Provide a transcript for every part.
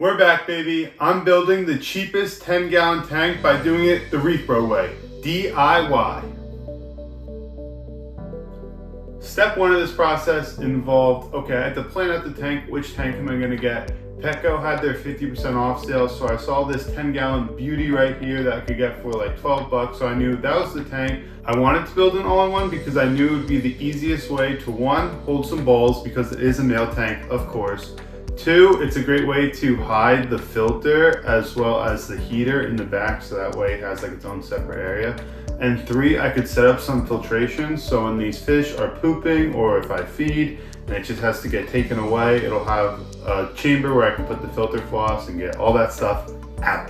We're back, baby. I'm building the cheapest 10-gallon tank by doing it the ReefBro way, DIY. Step one of this process involved, okay, I had to plan out the tank. Which tank am I gonna get? Petco had their 50% off sale, so I saw this 10-gallon beauty right here that I could get for like 12 bucks, so I knew that was the tank. I wanted to build an all-in-one because I knew it would be the easiest way to, one, hold some balls because it is a male tank, of course. Two, it's a great way to hide the filter as well as the heater in the back, so that way it has like its own separate area. And three, I could set up some filtration, so when these fish are pooping or if I feed and it just has to get taken away, it'll have a chamber where I can put the filter floss and get all that stuff out.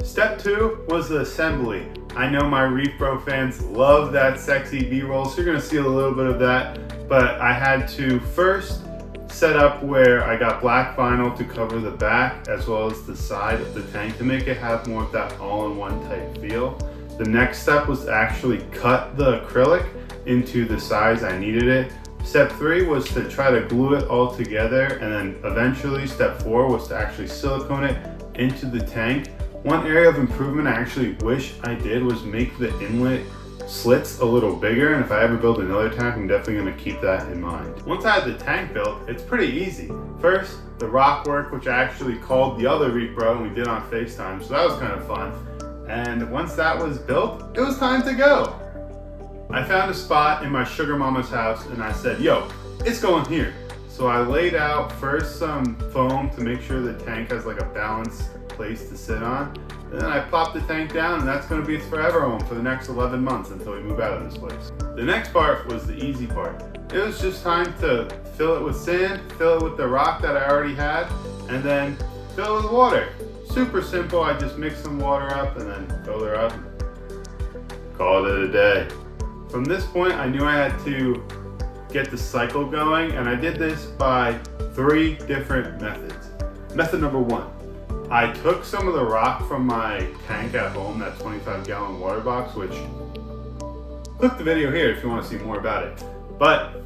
Step two was the assembly. I know my ReefBro fans love that sexy B-roll, so you're gonna see a little bit of that, but I had to first set up where I got black vinyl to cover the back as well as the side of the tank to make it have more of that all-in-one type feel. The next step was to actually cut the acrylic into the size I needed it. Step three was to try to glue it all together, and then eventually step four was to actually silicone it into the tank. One area of improvement I actually wish I did was make the inlet slits a little bigger, and if I ever build another tank, I'm definitely going to keep that in mind. Once I had the tank built, it's pretty easy. First, the rock work, which I actually called the other ReefBro and we did on FaceTime, so that was kind of fun. And once that was built, it was time to go. I found a spot in my sugar mama's house and I said, yo, it's going here. So I laid out first some foam to make sure the tank has like a balanced place to sit on. And then I plopped the tank down, and that's gonna be its forever home for the next 11 months until we move out of this place. The next part was the easy part. It was just time to fill it with sand, fill it with the rock that I already had, and then fill it with water. Super simple. I just mixed some water up and then filled her up. Called it a day. From this point, I knew I had to get the cycle going, and I did this by 3 different methods. Method number 1. I took some of the rock from my tank at home, that 25-gallon water box, which, click the video here if you want to see more about it. But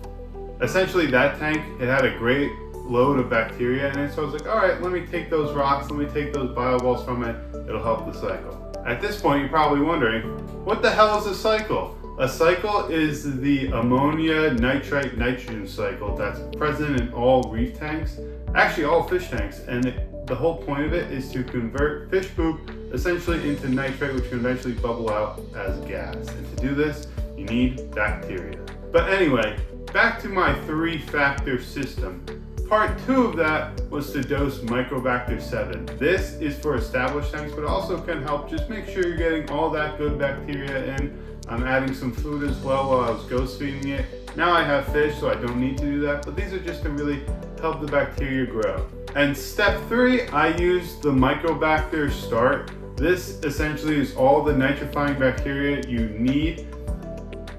essentially that tank, it had a great load of bacteria in it, so I was like, all right, let me take those rocks, let me take those bioballs from it, it'll help the cycle. At this point, you're probably wondering, what the hell is a cycle? A cycle is the ammonia nitrite nitrogen cycle that's present in all reef tanks, actually all fish tanks, and the whole point of it is to convert fish poop essentially into nitrate, which can eventually bubble out as gas. And to do this, you need bacteria. But anyway, back to my 3-factor system. Part 2 of that was to dose Microbacter 7. This is for established tanks, but also can help just make sure you're getting all that good bacteria in. I'm adding some food as well while I was ghost feeding it. Now I have fish, so I don't need to do that, but these are just to really help the bacteria grow. And step 3, I used the Microbacter Start. This essentially is all the nitrifying bacteria you need.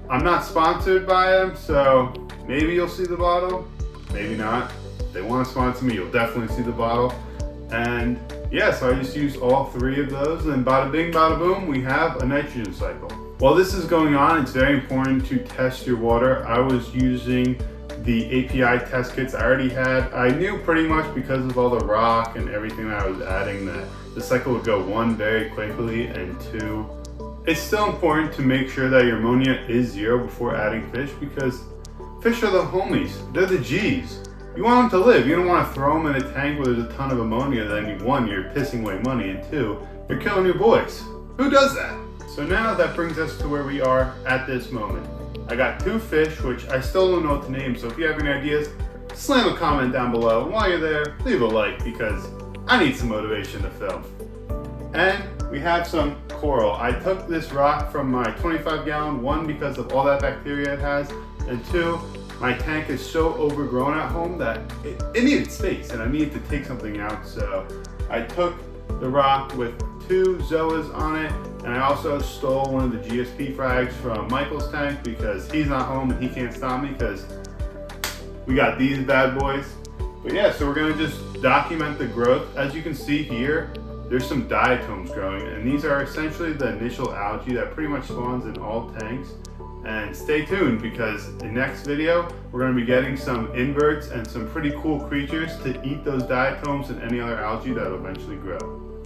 I'm not sponsored by them, so maybe you'll see the bottle, maybe not. If they want to sponsor me, you'll definitely see the bottle. And yeah, so I just used all 3 of those, and bada bing, bada boom, we have a nitrogen cycle. While this is going on, it's very important to test your water. I was using the API test kits I already had. I knew pretty much because of all the rock and everything that I was adding that the cycle would go 1, very quickly, and 2, it's still important to make sure that your ammonia is 0 before adding fish, because fish are the homies, they're the G's. You want them to live. You don't want to throw them in a tank where there's a ton of ammonia, then 1, you're pissing away money, and 2, you're killing your boys. Who does that? So now that brings us to where we are at this moment. I got 2 fish, which I still don't know what to name, so if you have any ideas, slam a comment down below. And while you're there, leave a like, because I need some motivation to film. And we have some coral. I took this rock from my 25-gallon, 1, because of all that bacteria it has, and 2, my tank is so overgrown at home that it needed space, and I needed to take something out, so I took the rock with 2 Zoas on it, and I also stole one of the GSP frags from Michael's tank because he's not home and he can't stop me because we got these bad boys. But yeah, so we're gonna just document the growth. As you can see here, there's some diatoms growing, and these are essentially the initial algae that pretty much spawns in all tanks. And stay tuned, because in next video, we're going to be getting some inverts and some pretty cool creatures to eat those diatoms and any other algae that will eventually grow.